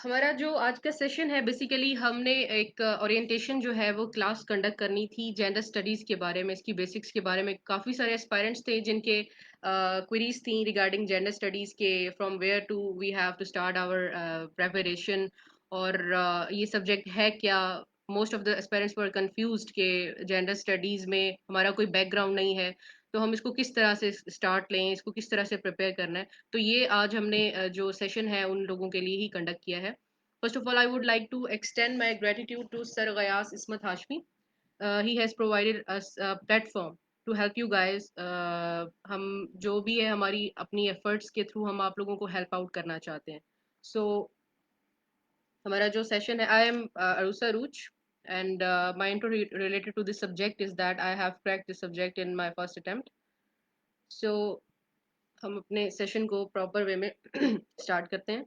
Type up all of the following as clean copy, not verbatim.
हमारा जो आज का सेशन है बेसिकली हमने एक ओरिएंटेशन जो है वो क्लास कंडक्ट करनी थी जेंडर स्टडीज के बारे में, इसकी बेसिक्स के बारे में। काफ़ी सारे एस्पायरेंट्स थे जिनके क्वेरीज थी रिगार्डिंग जेंडर स्टडीज के, from where to we have to start our preparation, और ये सब्जेक्ट है क्या। Most of the aspirants were confused कि जेंडर स्टडीज में हमारा कोई बैकग्राउंड नहीं है, तो हम इसको किस तरह से स्टार्ट लें, इसको किस तरह से प्रिपेयर करना है। तो ये आज हमने जो सेशन है उन लोगों के लिए ही कंडक्ट किया है। First of all, I would like to extend my gratitude to Sir Gayas Ismat Hashmi. He has provided us a platform to help you guys. हम जो भी है हमारी अपनी efforts के through हम आप लोगों को help out करना चाहते हैं. So हमारा जो session है, I am Arusa Ruch, and my intro related to this subject is that I have cracked this subject in my first attempt. So हम अपने session को proper way में start करते हैं।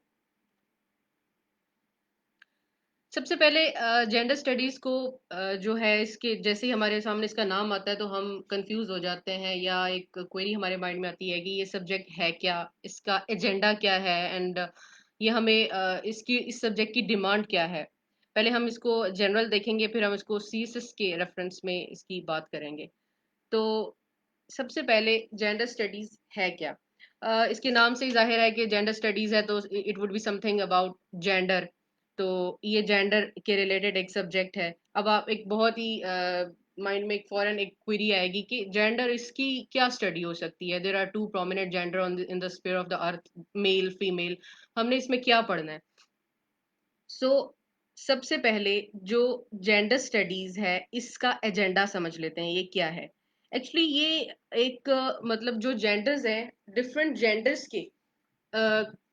सबसे पहले जेंडर स्टडीज को जो है इसके जैसे ही हमारे सामने इसका नाम आता है तो हम कंफ्यूज हो जाते हैं, या एक क्वेरी हमारे माइंड में आती है कि ये सब्जेक्ट है क्या, इसका एजेंडा क्या है, एंड ये हमें इसकी इस सब्जेक्ट की डिमांड क्या है। पहले हम इसको जनरल देखेंगे, फिर हम इसको सीएसएस के रेफरेंस में इसकी बात करेंगे। तो सबसे पहले जेंडर स्टडीज है क्या। इसके नाम से ही जाहिर है कि जेंडर स्टडीज है, तो it would be something about gender. तो ये जेंडर के रिलेटेड एक सब्जेक्ट है। अब आप एक बहुत ही माइंड में एक फॉरन एक क्वेरी आएगी कि जेंडर इसकी क्या स्टडी हो सकती है। There are two prominent gender on in the sphere of the earth, male female, हमने इसमें क्या पढ़ना है। सो सबसे पहले जो जेंडर स्टडीज है इसका एजेंडा समझ लेते हैं, ये क्या है। एक्चुअली ये एक मतलब जो जेंडर्स हैं, डिफरेंट जेंडर्स के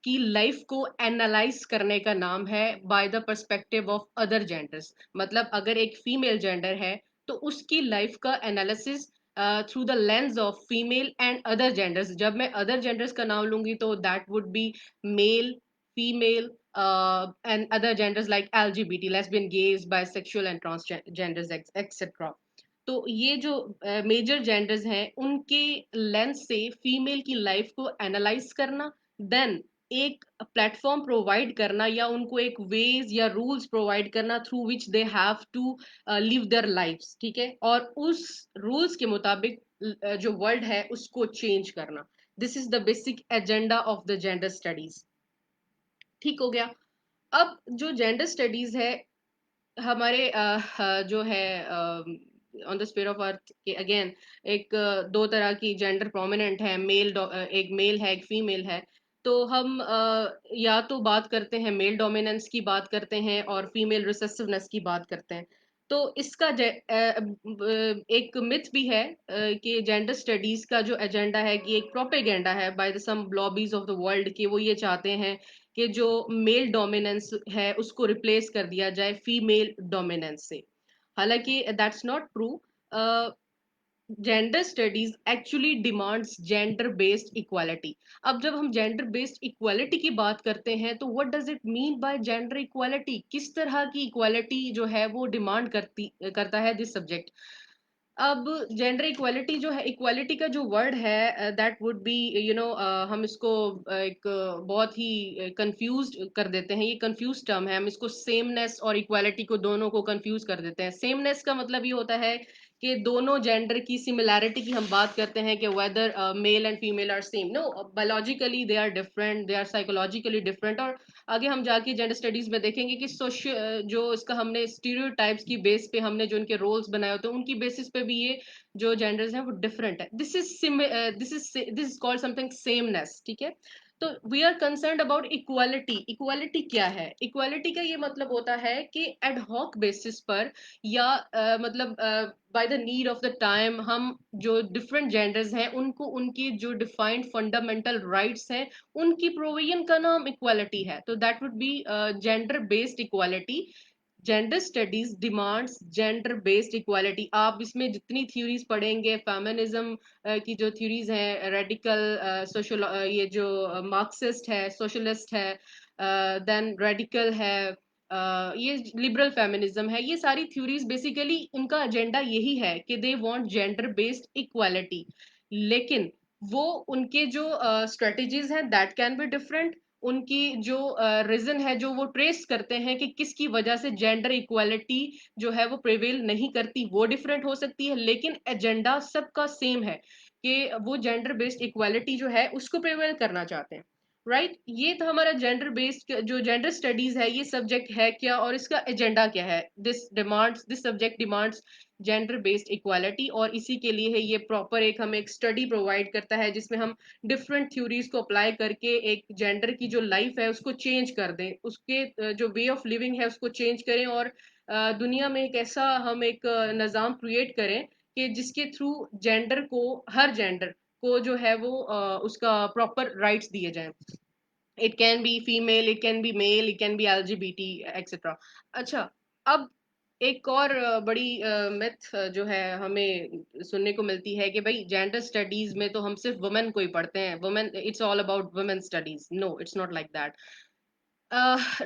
की लाइफ को एनालाइज करने का नाम है by the perspective of other genders. मतलब अगर एक फीमेल जेंडर है तो उसकी लाइफ का analysis through the lens of female and other genders. जब मैं अदर जेंडर्स का नाम लूंगी तो that would be male, female, and other genders like LGBT, lesbian, gays, bisexual and transgenders, etc. तो ये जो मेजर जेंडर्स हैं उनके लेंस से फीमेल की लाइफ को एनालाइज करना, देन एक प्लेटफॉर्म प्रोवाइड करना या उनको एक वेज या रूल्स प्रोवाइड करना through which they have to live their lives, ठीक है, और उस रूल्स के मुताबिक जो वर्ल्ड है उसको चेंज करना। This is the basic agenda of the gender studies. ठीक हो गया। अब जो जेंडर स्टडीज है हमारे जो है on the sphere of earth के, अगेन एक दो तरह की जेंडर प्रोमिनेंट है, मेल एक मेल है एक फीमेल है। तो हम या तो बात करते हैं मेल डोमिनेंस की बात करते हैं और फीमेल रिसेसिवनेस की बात करते हैं। तो इसका एक मिथ भी है कि जेंडर स्टडीज का जो एजेंडा है कि एक प्रोपेगेंडा है by the some lobbies of the world, कि वो ये चाहते हैं कि जो मेल डोमिनेंस है उसको रिप्लेस कर दिया जाए फीमेल डोमिनेंस से। हालांकि that's not true. Gender studies actually demands gender based equality. अब जब हम जेंडर बेस्ड इक्वालिटी की बात करते हैं तो what does it mean by gender equality, किस तरह की इक्वालिटी जो है वो डिमांड करता है दिस सब्जेक्ट। अब जेंडर इक्वालिटी जो है, इक्वालिटी का जो वर्ड है दैट वुड बी हम इसको एक बहुत ही कंफ्यूज कर देते हैं। ये कंफ्यूज टर्म है, हम इसको सेमनेस और इक्वालिटी को दोनों को कंफ्यूज कर देते हैं। सेमनेस का मतलब ये होता है कि दोनों जेंडर की सिमिलैरिटी की हम बात करते हैं कि whether male and female are same. No, biologically they are different, they are psychologically different. और आगे हम जाके जेंडर स्टडीज में देखेंगे कि सोशल जो इसका हमने स्टीरियोटाइप्स की बेस पे हमने जो इनके रोल्स बनाए होते हैं उनकी बेसिस पे भी ये जो जेंडर्स हैं वो डिफरेंट है। This is called something sameness, ठीक है। तो we are concern about equality. Equality क्या है? इक्वालिटी का ये मतलब होता है कि एडहॉक बेसिस पर या मतलब by the need of the time हम जो डिफरेंट जेंडर्स हैं उनको उनकी जो डिफाइंड फंडामेंटल राइट्स हैं उनकी प्रोविजन का नाम इक्वालिटी है। तो that would B gender based equality. Gender studies demands gender based equality. आप इसमें जितनी थ्योरीज पढ़ेंगे, फेमिनिज्म की जो थ्योरीज हैं, रेडिकल सोशल, ये जो मार्क्सिस्ट है, सोशलिस्ट है, देन रेडिकल है, ये लिबरल फेमिनिज्म है, ये सारी थ्योरीज बेसिकली उनका एजेंडा यही है कि they want gender based equality. लेकिन वो उनके जो स्ट्रेटजीज हैं दैट कैन बी डिफरेंट, उनकी जो रीजन है, जो वो ट्रेस करते हैं कि किसकी वजह से जेंडर इक्वालिटी जो है वो प्रिवेल नहीं करती, वो डिफरेंट हो सकती है, लेकिन एजेंडा सबका सेम है कि वो जेंडर बेस्ड इक्वालिटी जो है उसको प्रिवेल करना चाहते हैं। राइट, ये तो हमारा जेंडर बेस्ड जो जेंडर स्टडीज है, ये सब्जेक्ट है क्या और इसका एजेंडा क्या है। This subject demands gender based equality, और इसी के लिए है ये प्रॉपर एक हमें एक स्टडी प्रोवाइड करता है जिसमें हम डिफरेंट थ्योरीज को अप्लाई करके एक जेंडर की जो लाइफ है उसको चेंज कर दें, उसके जो वे ऑफ लिविंग है उसको चेंज करें, और दुनिया में एक ऐसा हम एक निज़ाम क्रिएट करें कि जिसके थ्रू जेंडर को, हर जेंडर को जो है वो उसका प्रॉपर राइट्स दिए जाएं। It can be female, it can be male, it can be LGBT etcetera. अच्छा, अब एक और बड़ी मिथ जो है हमें सुनने को मिलती है कि भाई जेंडर स्टडीज में तो हम सिर्फ वुमेन को ही पढ़ते हैं, women it's all about women studies. No, it's not like that.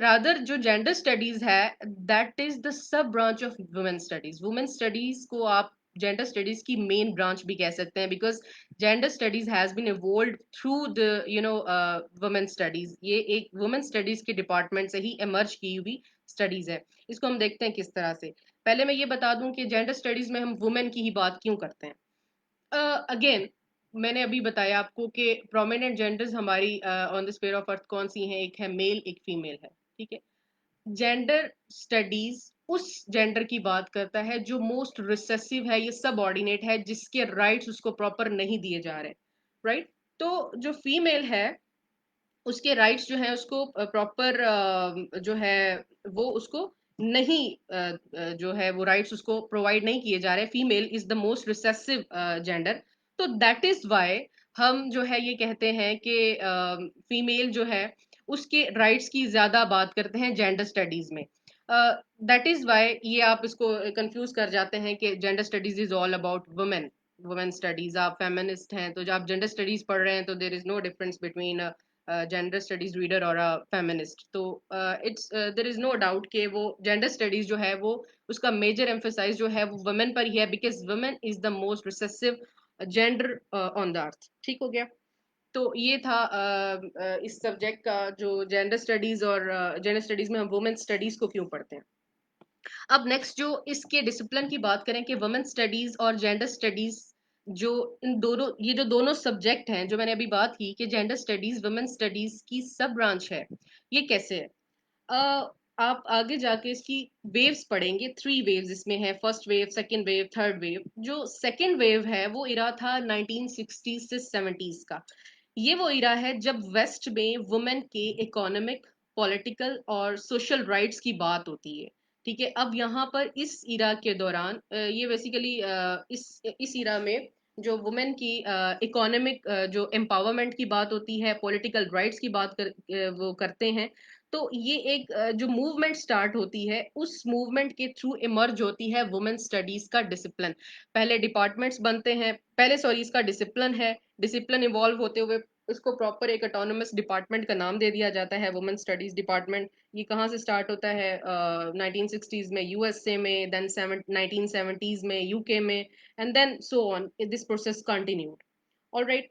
Rather जो जेंडर स्टडीज है, that is the sub branch of women studies. Women studies को आप जेंडर स्टडीज की मेन ब्रांच भी कह सकते हैं, because gender studies has been evolved through the women studies. ये एक वुमेन स्टडीज के डिपार्टमेंट से ही इमर्ज की हुई स्टडीज है। इसको हम देखते हैं किस तरह से। पहले मैं ये बता दूं कि जेंडर स्टडीज में हम वुमेन की ही बात क्यों करते हैं। अगेन, मैंने अभी बताया आपको कि प्रोमिनेंट जेंडर्स हमारी on the sphere of earth कौन सी हैं, एक है मेल, एक फीमेल है। ठीक है, जेंडर स्टडीज उस जेंडर की बात करता है जो मोस्ट रिसेसिव है, ये सब ऑर्डिनेट है, जिसके राइट्स उसको प्रॉपर नहीं दिए जा रहे। राइट, तो जो फीमेल है उसके राइट्स जो है उसको प्रॉपर जो है वो उसको नहीं जो है वो राइट्स उसको प्रोवाइड नहीं किए जा रहे। Female is the most recessive gender. तो दैट इज वाई हम जो है ये कहते हैं कि फीमेल जो है उसके राइट्स की ज्यादा बात करते हैं जेंडर स्टडीज में। दैट इज वाई ये आप इसको कंफ्यूज कर जाते हैं कि gender studies is all about women. Women studies, आप फेमिनिस्ट हैं तो जब आप जेंडर स्टडीज पढ़ रहे हैं तो there is no difference between gender studies reader और अ फेमिनिस्ट। तो it's there is no doubt कि वो जेंडर स्टडीज जो है वो उसका मेजर एम्फेसाइज जो है वो वुमेन पर ही है, because women is the most recessive gender on the earth. ठीक हो गया। तो ये था इस सब्जेक्ट का जो जेंडर स्टडीज, और जेंडर स्टडीज में हम वुमेन स्टडीज को क्यों पढ़ते हैं। अब नेक्स्ट जो इसके डिसिप्लिन की बात करें कि वुमेन स्टडीज और जेंडर स्टडीज, जो इन दोनों, ये जो दोनों सब्जेक्ट हैं जो मैंने अभी बात की कि जेंडर स्टडीज वुमेन स्टडीज की सब ब्रांच है, ये कैसे है। अ, आप आगे जाके इसकी वेव्स पढ़ेंगे, 3 वेव्स इसमें है, first wave, second wave, third wave. जो सेकंड वेव है वो इरा था 1960 से 70s का। ये वो इरा है जब वेस्ट में वुमेन के इकोनॉमिक, पॉलिटिकल और सोशल राइट्स की बात होती है। ठीक है, अब यहाँ पर इस इरा के दौरान ये बेसिकली इस इरा में जो वुमेन की इकोनॉमिक जो एम्पावरमेंट की बात होती है, पॉलिटिकल राइट्स की बात वो करते हैं। तो ये एक जो मूवमेंट स्टार्ट होती है, उस मूवमेंट के थ्रू इमर्ज होती है वुमेन स्टडीज का डिसिप्लिन। पहले डिपार्टमेंट्स बनते हैं, पहले सॉरी इसका डिसिप्लिन है, डिसिप्लिन इवॉल्व होते हुए उसको प्रॉपर एक ऑटोनोमस डिपार्टमेंट का नाम दे दिया जाता है, वुमेन स्टडीज डिपार्टमेंट। ये कहाँ से स्टार्ट होता है, 1960s में यूएसए में, देन 1970s में यूके में, and then so on this process continued. Alright,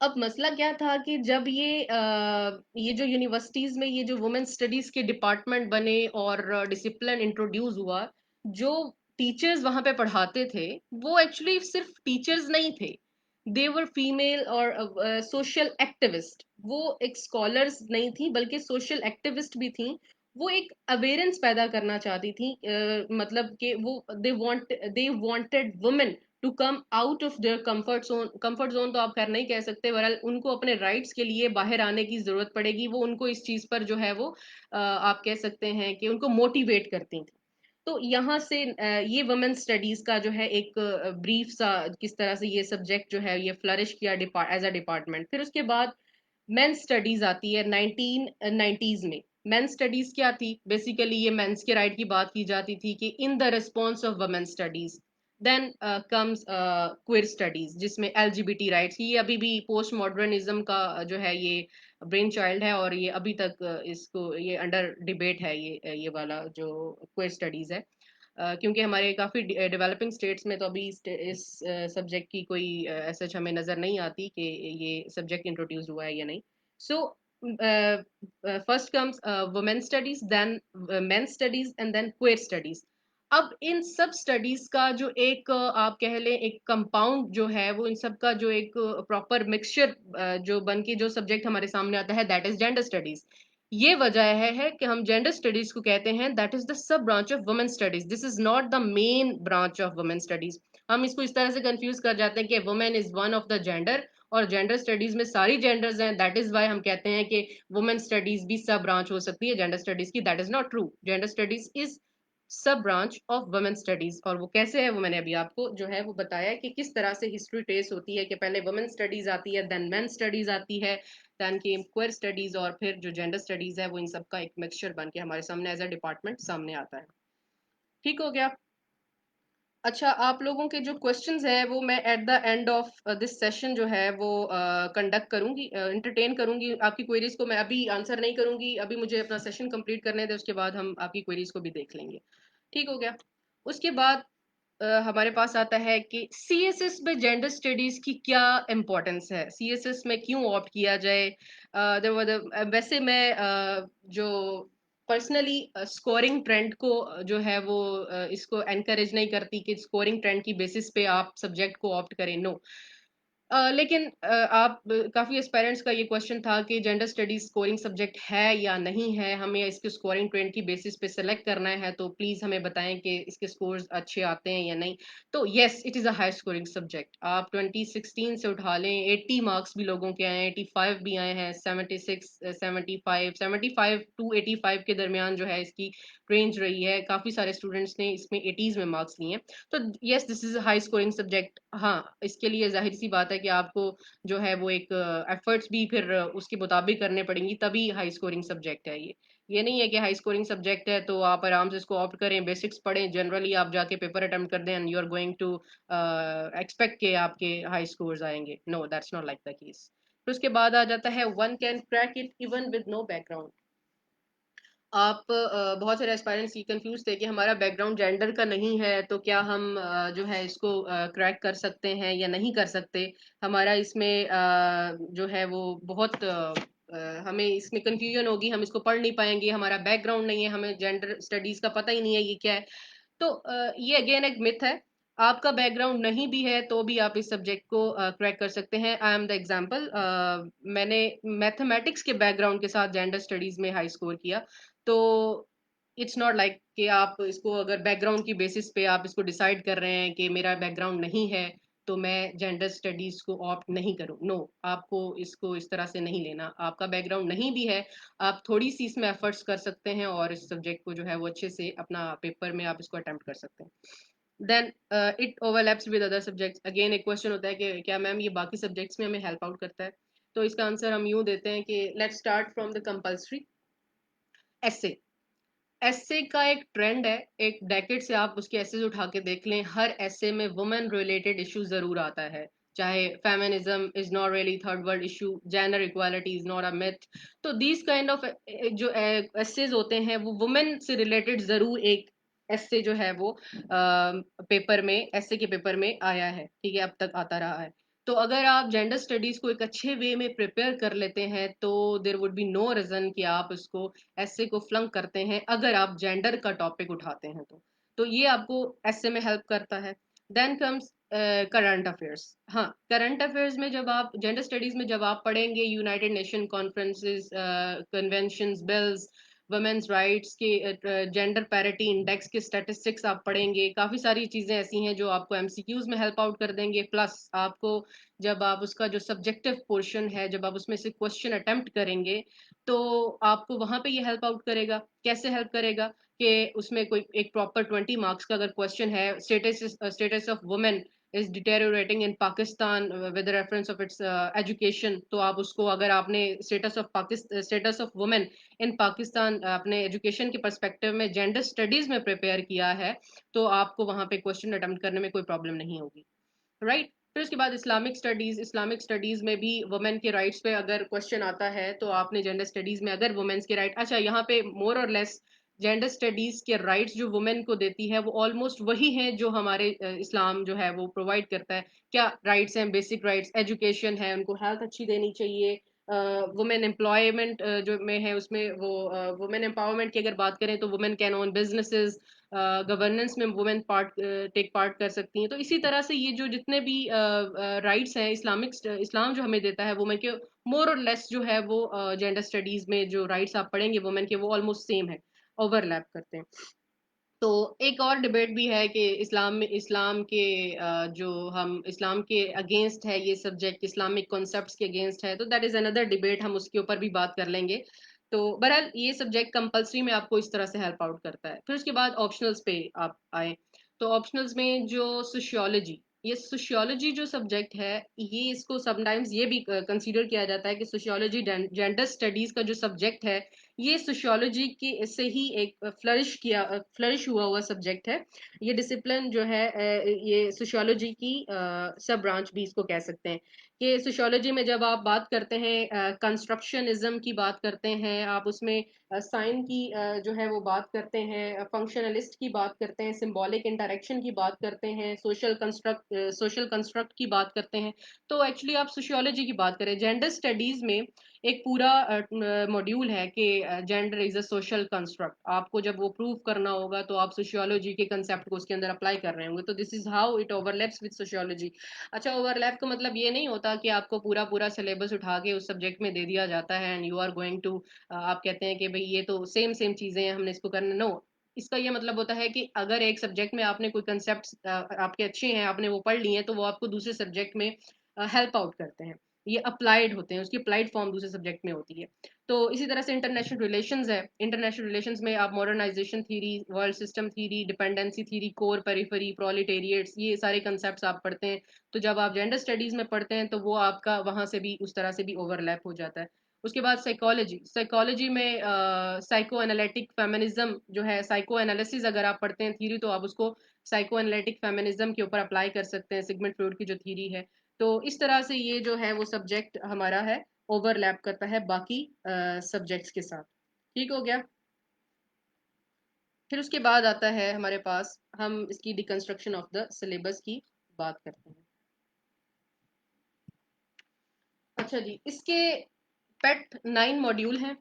अब मसला क्या था कि जब ये जो यूनिवर्सिटीज में ये जो वुमेन स्टडीज के डिपार्टमेंट बने और डिसिप्लिन इंट्रोड्यूस हुआ, जो टीचर्स वहां पे पढ़ाते थे वो एक्चुअली सिर्फ टीचर्स नहीं थे, दे वर फीमेल और सोशल एक्टिविस्ट। वो एक स्कॉलर्स नहीं थी बल्कि सोशल एक्टिविस्ट भी थी। वो एक अवेयरेंस पैदा करना चाहती थी, मतलब कि वो they wanted women to come out of their comfort zone. Comfort zone तो आप खैर नहीं कह सकते, बहरहाल उनको अपने राइट्स के लिए बाहर आने की जरूरत पड़ेगी। वो उनको इस चीज पर जो है वो आप कह सकते हैं कि उनको मोटिवेट करती थी। तो यहाँ से ये वुमेन स्टडीज का जो है एक ब्रीफ सा किस तरह से ये सब्जेक्ट जो है ये फ्लरिश किया एज अ डिपार्टमेंट। फिर उसके बाद मेंस स्टडीज आती है 1990s में। मेंस स्टडीज क्या थी, बेसिकली ये मेंस के राइट की बात की जाती थी कि in the response of women studies. Then comes queer studies जिसमें एलजीबीटी राइट्स, ये अभी भी पोस्ट मॉडर्निज्म का जो है ये ब्रेन चाइल्ड है, और ये अभी तक इसको ये अंडर डिबेट है, ये वाला जो क्विर स्टडीज है। क्योंकि हमारे काफी डेवलपिंग स्टेट्स में तो अभी इस सब्जेक्ट की कोई ऐसा हमें नजर नहीं आती कि ये सब्जेक्ट इंट्रोड्यूस हुआ है या नहीं। So first comes women studies, then men studies and then queer studies. अब इन सब स्टडीज का जो एक आप कह लें एक कंपाउंड जो है वो इन सब का जो एक प्रॉपर मिक्सचर जो बन के जो सब्जेक्ट हमारे सामने आता है, दैट इज जेंडर स्टडीज। ये वजह है कि हम जेंडर स्टडीज को कहते हैं that is the sub branch of women studies, this is not the main branch of women studies. हम इसको इस तरह से कंफ्यूज कर जाते हैं कि women is one of the gender और जेंडर स्टडीज में सारी जेंडर्स हैं, दैट इज वाई हम कहते हैं कि वुमेन स्टडीज भी सब ब्रांच हो सकती है जेंडर स्टडीज की। That is not true, gender studies is सब ब्रांच ऑफ वुमेन स्टडीज। और वो कैसे है वो मैंने अभी आपको जो है वो बताया कि किस तरह से हिस्ट्री ट्रेस होती है कि पहले वुमेन स्टडीज आती है, देन मेन स्टडीज आती है, देन केम क्वेयर स्टडीज, और फिर जो जेंडर स्टडीज है वो इन सब का एक मिक्सचर बन के हमारे सामने एज अ डिपार्टमेंट सामने आता है। ठीक हो गया। अच्छा, आप लोगों के जो क्वेश्चंस हैं वो मैं at the end of this session जो है वो कंडक्ट करूंगी, इंटरटेन करूंगी। आपकी क्वेरीज को मैं अभी आंसर नहीं करूंगी, अभी मुझे अपना सेशन कंप्लीट करने दें, उसके बाद हम आपकी क्वेरीज को भी देख लेंगे। ठीक हो गया। उसके बाद हमारे पास आता है कि सीएसएस में जेंडर स्टडीज की क्या इम्पोर्टेंस है, सीएसएस में क्यों ऑप्ट किया जाए। वैसे मैं जो पर्सनली स्कोरिंग ट्रेंड को जो है वो इसको एनकरेज नहीं करती कि स्कोरिंग ट्रेंड की बेसिस पे आप सब्जेक्ट को ऑप्ट करें, नो। लेकिन आप काफी एस्पायरेंट्स का ये क्वेश्चन था कि जेंडर स्टडीज स्कोरिंग सब्जेक्ट है या नहीं है, हमें इसके स्कोरिंग ट्रेंड की बेसिस पे सेलेक्ट करना है, तो प्लीज हमें बताएं कि इसके स्कोर्स अच्छे आते हैं या नहीं। तो yes, it is a high scoring subject. आप 2016 से उठा लें, 80 मार्क्स भी लोगों के आए हैं, 85 भी आए हैं, 76, 75 टू 85 के दरमियान जो है इसकी रेंज रही है। काफी सारे स्टूडेंट्स ने इसमें 80s में मार्क्स लिए हैं। तो yes, this is a high scoring subject. हाँ, इसके लिए जाहिर सी बात है कि आपको जो है वो एक एफर्ट्स भी फिर उसके मुताबिक करने पड़ेंगी, तभी हाई स्कोरिंग सब्जेक्ट है ये नहीं है कि हाई स्कोरिंग सब्जेक्ट है तो आप आराम से इसको ऑप्ट करें, बेसिक्स पढ़ें, जनरली आप जाके पेपर अटेम्प्ट कर दें and you are going to expect के आपके हाई स्कोर्स आएंगे। No, that's not like the case. फिर उसके बाद आ जाता है one can crack it even with no background. आप बहुत सारे एस्पायरेंट्स ये कंफ्यूज थे कि हमारा बैकग्राउंड जेंडर का नहीं है तो क्या हम जो है इसको क्रैक कर सकते हैं या नहीं कर सकते। हमारा इसमें जो है वो बहुत हमें इसमें कंफ्यूजन होगी, हम इसको पढ़ नहीं पाएंगे, हमारा बैकग्राउंड नहीं है, हमें जेंडर स्टडीज का पता ही नहीं है ये क्या है। तो ये अगेन एक मिथ है। आपका बैकग्राउंड नहीं भी है तो भी आप इस सब्जेक्ट को क्रैक कर सकते हैं। आई एम द एग्जाम्पल, मैंने मैथमेटिक्स के बैकग्राउंड के साथ जेंडर स्टडीज में हाई स्कोर किया। तो इट्स नॉट लाइक कि आप इसको अगर बैकग्राउंड की बेसिस पे आप इसको डिसाइड कर रहे हैं कि मेरा बैकग्राउंड नहीं है तो मैं जेंडर स्टडीज को ऑप्ट नहीं करूं, नो। आपको इसको इस तरह से नहीं लेना, आपका बैकग्राउंड नहीं भी है, आप थोड़ी सी इसमें एफर्ट्स कर सकते हैं और इस सब्जेक्ट को जो है वो अच्छे से अपना पेपर में आप इसको अटेम्प्ट कर सकते हैं। Then it overlaps with other subjects. Again एक क्वेश्चन होता है कि क्या मैम ये बाकी सब्जेक्ट्स में हमें हेल्प आउट करता है। तो इसका आंसर हम यूं देते हैं कि let's start from the compulsory essay. Essay का एक ट्रेंड है, एक डेकेड से आप उसके एसेज उठा के देख लें, हर एसे में वुमेन रिलेटेड इशू जरूर आता है। चाहे feminism is not really third world issue, gender equality is not a myth. तो दीज काइंड ऑफ जो एसेज होते हैं वो वुमेन से रिलेटेड जरूर एक एसे जो है वो पेपर में, एसे के पेपर में आया है, ठीक है, अब तक आता रहा है। तो अगर आप जेंडर स्टडीज को एक अच्छे वे में प्रिपेयर कर लेते हैं तो there would be no reason कि आप उसको ऐसे को फ्लंक करते हैं अगर आप जेंडर का टॉपिक उठाते हैं तो ये आपको ऐसे में हेल्प करता है। Then comes current affairs. हाँ, करंट अफेयर्स में जब आप जेंडर स्टडीज में जब आप पढ़ेंगे United Nation conferences, conventions, bills, women's rights के, जेंडर पैरिटी इंडेक्स के स्टैटिस्टिक्स आप पढ़ेंगे, काफी सारी चीजें ऐसी हैं जो आपको एमसीक्यूज में हेल्प आउट कर देंगे। प्लस आपको जब आप उसका जो सब्जेक्टिव पोर्शन है जब आप उसमें से क्वेश्चन अटेम्प्ट करेंगे तो आपको वहां पे ये हेल्प आउट करेगा। कैसे हेल्प करेगा कि उसमें कोई एक प्रॉपर 20 मार्क्स का अगर क्वेश्चन है, status of women is deteriorating in Pakistan with reference of its education, तो आप उसको अगर आपने status of women in Pakistan अपने एजुकेशन के परस्पेक्टिव में जेंडर स्टडीज में प्रिपेयर किया है तो आपको वहां पे क्वेश्चन अटेम्प्ट करने में कोई प्रॉब्लम नहीं होगी, राइट। फिर उसके बाद इस्लामिक स्टडीज में भी वुमेन के राइट्स पे अगर क्वेश्चन आता है तो आपने जेंडर स्टडीज में अगर वुमेन्स के राइट, अच्छा यहाँ पे मोर और लेस जेंडर स्टडीज के राइट्स जो वुमेन को देती है वो ऑलमोस्ट वही हैं जो हमारे इस्लाम जो है वो प्रोवाइड करता है। क्या राइट्स हैं? बेसिक राइट्स, एजुकेशन है, उनको हेल्थ अच्छी देनी चाहिए, वुमेन एम्प्लॉयमेंट जो में है उसमें वो वुमेन एम्पावरमेंट की अगर बात करें तो women can own businesses, governance में वुमेन पार्ट टेक पार्ट कर सकती हैं। तो इसी तरह से ये जो जितने भी राइट्स हैं इस्लाम जो हमें देता है वुमेन के, मोर और लेस जो है वो जेंडर स्टडीज में जो राइट्स आप पढ़ेंगे वुमेन के वो ऑलमोस्ट सेम है, ओवरलैप करते हैं। तो एक और डिबेट भी है कि इस्लाम के जो हम इस्लाम के अगेंस्ट है ये सब्जेक्ट, इस्लामिक कॉन्सेप्ट्स के अगेंस्ट है, तो दैट इज अनदर डिबेट, हम उसके ऊपर भी बात कर लेंगे। तो बहरहाल ये सब्जेक्ट कंपलसरी में आपको इस तरह से हेल्प आउट करता है। फिर उसके बाद ऑप्शनल्स पे आप आए, तो ऑप्शनल्स में जो सोशियोलॉजी, ये सोशियोलॉजी जो सब्जेक्ट है, ये इसको समटाइम्स ये भी कंसीडर किया जाता है कि सोशियोलॉजी जेंडर स्टडीज का जो सब्जेक्ट है, ये सोशियोलॉजी के से ही एक फ्लरिश हुआ हुआ सब्जेक्ट है। ये डिसिप्लिन जो है ये सोशियोलॉजी की सब ब्रांच भी इसको कह सकते हैं। कि सोशियोलॉजी में जब आप बात करते हैं कंस्ट्रक्शनिज्म की बात करते हैं, आप उसमें साइन की जो है वो बात करते हैं, फंक्शनलिस्ट की बात करते हैं, सिंबॉलिक इंटरेक्शन की बात करते हैं, सोशल कंस्ट्रक्ट की बात करते हैं। तो एक्चुअली आप सोशियोलॉजी की बात करें, जेंडर स्टडीज में एक पूरा मॉड्यूल है कि gender is a social construct. आपको जब वो प्रूव करना होगा तो आप सोशियोलॉजी के कंसेप्ट को उसके अंदर अप्लाई कर रहे होंगे, तो this is how it overlaps with sociology. अच्छा, ओवरलैप का मतलब ये नहीं होता कि आपको पूरा पूरा सिलेबस उठा के उस सब्जेक्ट में दे दिया जाता है and you are going to, आप कहते हैं कि भाई ये तो सेम सेम चीजें हैं हमने इसको करना, नो। इसका ये मतलब होता है कि अगर एक सब्जेक्ट में आपने कोई कंसेप्ट आपके अच्छे हैं, आपने वो पढ़ लिए हैं, तो वो आपको दूसरे सब्जेक्ट में हेल्प आउट करते हैं, ये अप्लाइड होते हैं, उसकी अप्लाइड फॉर्म दूसरे सब्जेक्ट में होती है। तो इसी तरह से इंटरनेशनल रिलेशंस है, इंटरनेशनल रिलेशंस में आप modernization theory, world system theory, dependency theory, core periphery, proletariats, ये सारे कंसेप्ट्स आप पढ़ते हैं। तो जब आप जेंडर स्टडीज में पढ़ते हैं तो वो आपका वहां से भी उस तरह से भी ओवरलैप हो जाता है। उसके बाद साइकोलॉजी, साइकोलॉजी में साइको एनालिटिक फेमिनिज्म जो है, साइको एनालिसिस अगर आप पढ़ते हैं थ्योरी, तो आप उसको साइको एनालिटिक फेमिनिज्म के ऊपर अप्लाई कर सकते हैं, सिगमंड फ्रॉइड की जो थ्योरी है। तो इस तरह से ये जो है वो सब्जेक्ट हमारा है, ओवरलैप करता है बाकी सब्जेक्ट्स के साथ। ठीक हो गया। फिर उसके बाद आता है हमारे पास, हम इसकी डिकंस्ट्रक्शन ऑफ द सिलेबस की बात करते हैं। अच्छा जी, इसके पेट 9 मॉड्यूल हैं।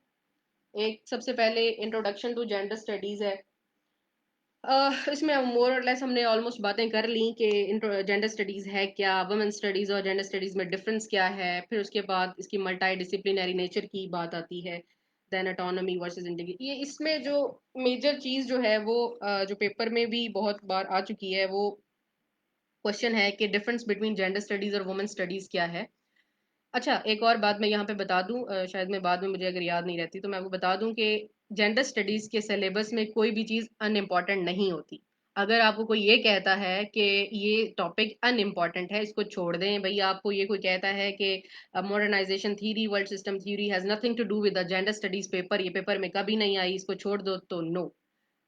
एक सबसे पहले इंट्रोडक्शन टू जेंडर स्टडीज है। इसमें मोर और लेस हमने ऑलमोस्ट बातें कर ली कि जेंडर स्टडीज है क्या, वुमेन स्टडीज और जेंडर स्टडीज में डिफरेंस क्या है। फिर उसके बाद इसकी मल्टी डिसिप्लिनरी नेचर की बात आती है, देन ऑटोनॉमी वर्सेस इंटीग्रिटी। ये इसमें जो मेजर चीज जो है वो जो पेपर में भी बहुत बार आ चुकी है, वो क्वेश्चन है कि डिफरेंस बिटवीन जेंडर स्टडीज और वुमेन स्टडीज क्या है। अच्छा, एक और बात मैं यहाँ पे बता दूं, शायद मैं बाद में मुझे अगर याद नहीं रहती तो मैं आपको बता दूं कि जेंडर स्टडीज के सिलेबस में कोई भी चीज़ अनइम्पॉर्टेंट नहीं होती। अगर आपको कोई ये कहता है कि ये टॉपिक अनइम्पॉर्टेंट है, इसको छोड़ दें, भई आपको ये कोई कहता है कि modernization theory, world system theory has nothing to do with the gender studies paper, ये पेपर में कभी नहीं आई, इसको छोड़ दो, तो नो।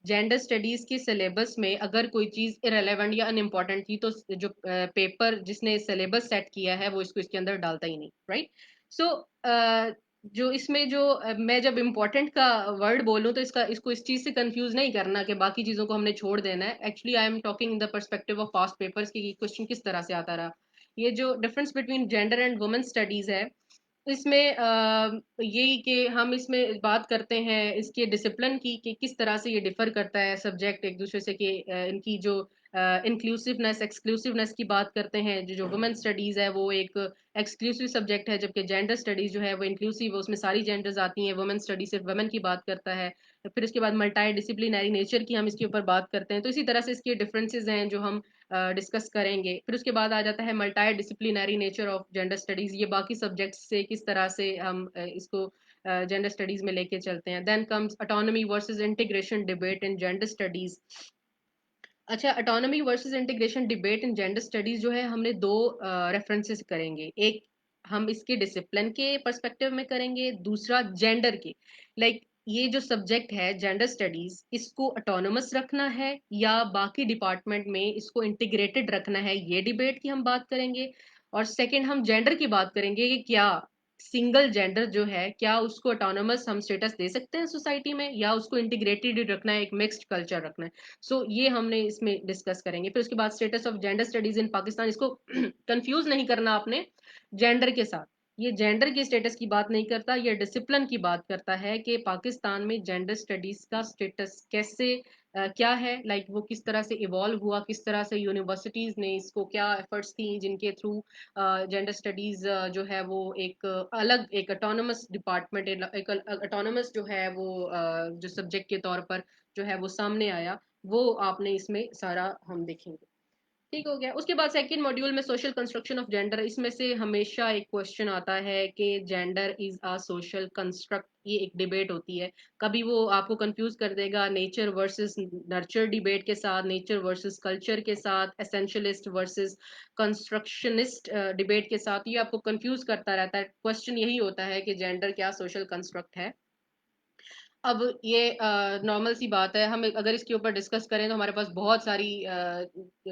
जेंडर स्टडीज के सिलेबस में अगर कोई चीज इरेलेवेंट या अनइम्पॉर्टेंट थी तो जो पेपर जिसने सिलेबस सेट किया है वो इसको इसके अंदर डालता ही नहीं, राइट। सो जो इसमें जो मैं जब इम्पोर्टेंट का वर्ड बोलूं तो इसका इसको इस चीज से कंफ्यूज नहीं करना कि बाकी चीजों को हमने छोड़ देना है। Actually I am talking in the perspective of past papers की क्वेश्चन किस तरह से आता रहा। ये जो difference between gender and women studies है, इसमें यही कि हम इसमें बात करते हैं इसके डिसिप्लिन की कि किस तरह से ये डिफर करता है सब्जेक्ट एक दूसरे से, कि इनकी जो इंक्लूसिवनेस एक्सक्लूसिवनेस की बात करते हैं। जो वुमेन स्टडीज है वो एक एक्सक्लूसिव सब्जेक्ट है, जबकि जेंडर स्टडीज जो है वो इंक्लूसिव है, उसमें सारी जेंडर्स आती हैं। वुमेन स्टडी सिर्फ वुमेन की बात करता है। फिर उसके बाद मल्टी डिसिप्लिनरी नेचर की हम इसके ऊपर बात करते हैं। तो इसी तरह से इसके डिफरेंसेस हैं जो हम डिस्कस करेंगे। फिर उसके बाद आ जाता है multi disciplinary nature of gender studies, ये बाकी सब्जेक्ट्स से किस तरह से हम इसको जेंडर स्टडीज में लेके चलते हैं। Then comes autonomy versus integration debate in gender studies. अच्छा, autonomy versus integration debate in gender studies जो है, हमने दो रेफरेंसेस करेंगे। एक हम इसके डिसिप्लिन के पर्सपेक्टिव में करेंगे, दूसरा जेंडर के। लाइक ये जो सब्जेक्ट है जेंडर स्टडीज, इसको ऑटोनोमस रखना है या बाकी डिपार्टमेंट में इसको इंटीग्रेटेड रखना है, ये डिबेट की हम बात करेंगे। और सेकंड हम जेंडर की बात करेंगे कि क्या सिंगल जेंडर जो है, क्या उसको ऑटोनोमस हम स्टेटस दे सकते हैं सोसाइटी में, या उसको इंटीग्रेटेड रखना है, एक मिक्स्ड कल्चर रखना है। सो ये हमने इसमें डिस्कस करेंगे। फिर उसके बाद status of gender studies in Pakistan, इसको कंफ्यूज नहीं करना आपने जेंडर के साथ। ये जेंडर के स्टेटस की बात नहीं करता, ये डिसिप्लिन की बात करता है कि पाकिस्तान में जेंडर स्टडीज का स्टेटस कैसे क्या है, लाइक वो किस तरह से इवॉल्व हुआ, किस तरह से यूनिवर्सिटीज ने इसको, क्या एफर्ट्स थी जिनके थ्रू जेंडर स्टडीज जो है वो एक अलग एक ऑटोनमस डिपार्टमेंट, एक ऑटोनमस जो है वो जो सब्जेक्ट के तौर पर जो है वो सामने आया, वो आपने इसमें सारा हम देखेंगे। ठीक हो गया। उसके बाद सेकंड मॉड्यूल में सोशल कंस्ट्रक्शन ऑफ जेंडर, इसमें से हमेशा एक क्वेश्चन आता है कि gender is a social construct, ये एक डिबेट होती है। कभी वो आपको कंफ्यूज कर देगा नेचर वर्सेस नर्चर डिबेट के साथ, नेचर वर्सेस कल्चर के साथ, एसेंशियलिस्ट वर्सेस कंस्ट्रक्शनिस्ट डिबेट के साथ, ये आपको कंफ्यूज करता रहता है। क्वेश्चन यही होता है कि जेंडर क्या सोशल कंस्ट्रक्ट है। अब ये नॉर्मल सी बात है, हम अगर इसके ऊपर डिस्कस करें तो हमारे पास बहुत सारी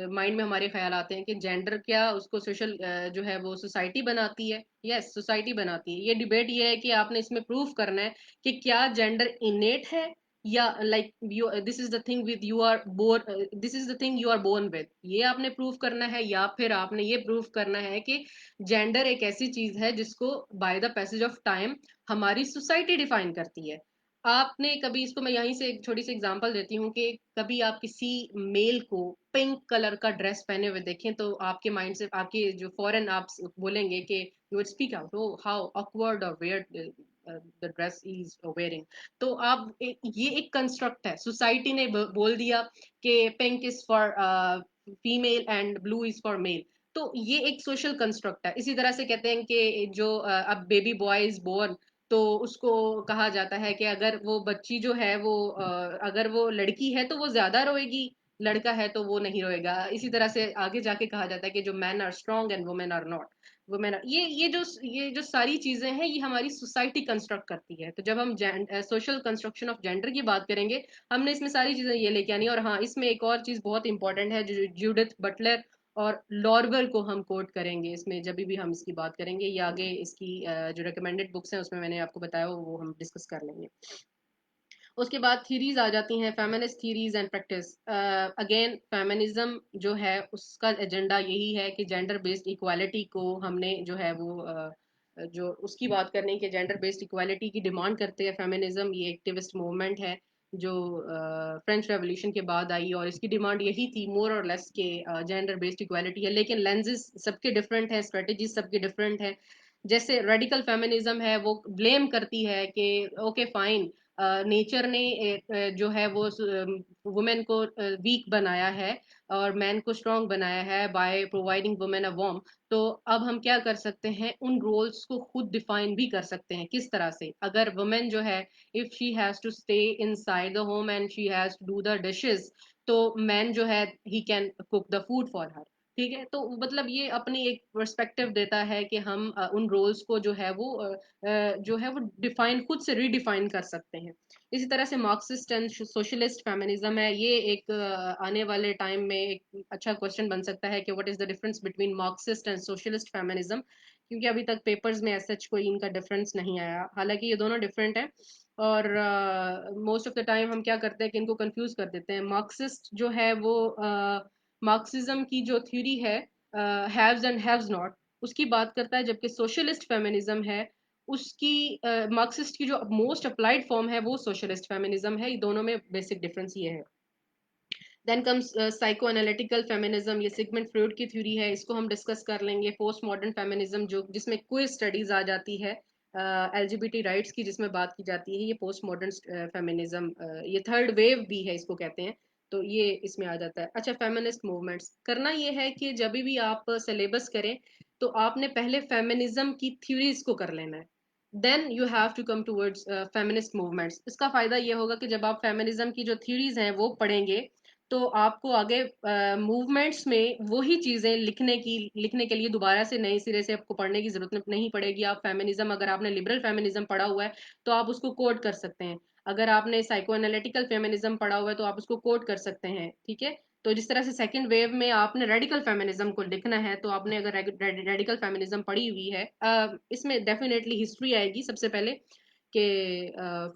माइंड में हमारे ख्याल आते हैं कि जेंडर क्या उसको सोशल जो है वो सोसाइटी बनाती है। यस, सोसाइटी बनाती है। ये डिबेट ये है कि आपने इसमें प्रूव करना है कि क्या जेंडर इनेट है, या like you this is the thing with you are born, this is the thing you are born with, ये आपने प्रूव करना है। या फिर आपने ये प्रूव करना है कि जेंडर एक ऐसी चीज है जिसको by the passage of time हमारी सोसाइटी डिफाइन करती है। आपने कभी, इसको मैं यहीं से एक छोटी सी एग्जांपल देती हूँ कि कभी आप किसी मेल को पिंक कलर का ड्रेस पहने हुए देखें तो आपके माइंड से, आपके जो फॉरेन आप बोलेंगे कि you would speak out, oh how awkward और weird the dress is wearing. तो ये एक कंस्ट्रक्ट है, सोसाइटी ने बोल दिया कि pink is for female and blue is for male. तो ये एक सोशल कंस्ट्रक्ट है। इसी तरह से कहते हैं कि जो अब बेबी बॉय इज बोर्न, तो उसको कहा जाता है कि अगर वो बच्ची जो है वो अगर वो लड़की है तो वो ज्यादा रोएगी, लड़का है तो वो नहीं रोएगा। इसी तरह से आगे जाके कहा जाता है कि जो man are strong and women are not, women ये जो सारी चीजें हैं ये हमारी सोसाइटी कंस्ट्रक्ट करती है। तो जब हम सोशल कंस्ट्रक्शन ऑफ जेंडर की बात करेंगे, हमने इसमें सारी चीजें ये लेके आनी है। और हाँ, इसमें एक और चीज बहुत इंपॉर्टेंट है जो जूडिथ बटलर और लॉरवेल को हम कोट करेंगे इसमें, जब भी हम इसकी बात करेंगे, या आगे इसकी जो रिकमेंडेड बुक्स हैं उसमें मैंने आपको बताया वो हम डिस्कस कर लेंगे। उसके बाद थीरीज आ जाती हैं, feminist theories and practice. Again feminism जो है उसका एजेंडा यही है कि जेंडर बेस्ड इक्वालिटी को हमने जो है वो जो उसकी बात करने की, जेंडर बेस्ड इक्वालिटी की डिमांड करते हैं फेमिनिज्म। ये एक्टिविस्ट मूवमेंट है जो फ्रेंच रेवोल्यूशन के बाद आई, और इसकी डिमांड यही थी मोर और लेस के जेंडर बेस्ड इक्वालिटी है। लेकिन लेंजेस सबके डिफरेंट हैं, स्ट्रेटेजीज सबके डिफरेंट हैं। जैसे रेडिकल फेमिनिज्म है वो ब्लेम करती है कि ओके फाइन, नेचर ने जो है वो वुमेन को वीक बनाया है और मैन को स्ट्रांग बनाया है by providing women a warm. तो अब हम क्या कर सकते हैं, उन रोल्स को खुद डिफाइन भी कर सकते हैं। किस तरह से, अगर वुमेन जो है, if she has to stay inside the home and she has to do the dishes, तो मैन जो है he can cook the food for her. ठीक है, तो मतलब ये अपनी एक पर्सपेक्टिव देता है कि हम उन रोल्स को जो है वो डिफाइन, खुद से रीडिफाइन कर सकते हैं। इसी तरह से मार्क्सिस्ट एंड सोशलिस्ट फेमिनिज्म है। ये एक आने वाले टाइम में एक अच्छा क्वेश्चन बन सकता है कि what is the difference between Marxist and socialist feminism, क्योंकि अभी तक पेपर्स में ऐसा कोई इनका डिफरेंस नहीं आया, हालांकि ये दोनों डिफरेंट है। और मोस्ट ऑफ द टाइम हम क्या करते हैं कि इनको कंफ्यूज कर देते हैं। मार्क्सिस्ट जो है वो मार्क्सिज्म की जो थ्योरी है हैव्स एंड हैव्स नॉट, उसकी बात करता है, जबकि सोशलिस्ट फेमिनिज्म है उसकी मार्क्सिस्ट की जो मोस्ट अप्लाइड फॉर्म है वो सोशलिस्ट फेमिनिज्म है। ये दोनों में बेसिक डिफरेंस ये है। Then comes psycho analytical feminism, ये सिगमंड फ्रॉइड की थ्योरी है, इसको हम डिस्कस कर लेंगे। पोस्ट मॉडर्न फेमिनिज्म जो जिसमें क्विज स्टडीज आ जाती है, एलजीबीटी राइट्स की जिसमें बात की जाती है, ये पोस्ट मॉडर्न फेमिनिज्म, ये थर्ड वेव भी है इसको कहते हैं। तो ये इसमें आ जाता है। अच्छा, फेमिनिस्ट मूवमेंट्स करना ये है कि जब भी आप सिलेबस करें तो आपने पहले फेमिनिज्म की थ्योरीज को कर लेना है, then you have to come towards feminist movements. इसका फायदा ये होगा कि जब आप फेमिनिज्म की जो थ्योरीज हैं वो पढ़ेंगे तो आपको आगे मूवमेंट्स में वही चीजें लिखने के लिए दोबारा से नए सिरे से आपको पढ़ने की जरूरत नहीं पड़ेगी। आप फेमिनिज्म, अगर आपने लिबरल फेमिनिज्म पढ़ा हुआ है तो आप उसको कोट कर सकते हैं। अगर आपने साइको एनालिटिकल फेमिनिज्म पढ़ा हुआ है तो आप उसको कोट कर सकते हैं। ठीक है, तो जिस तरह से सेकंड वेव में आपने रेडिकल फेमिनिज्म को लिखना है, तो आपने अगर रेडिकल फेमिनिज्म पढ़ी हुई है, इसमें डेफिनेटली हिस्ट्री आएगी सबसे पहले कि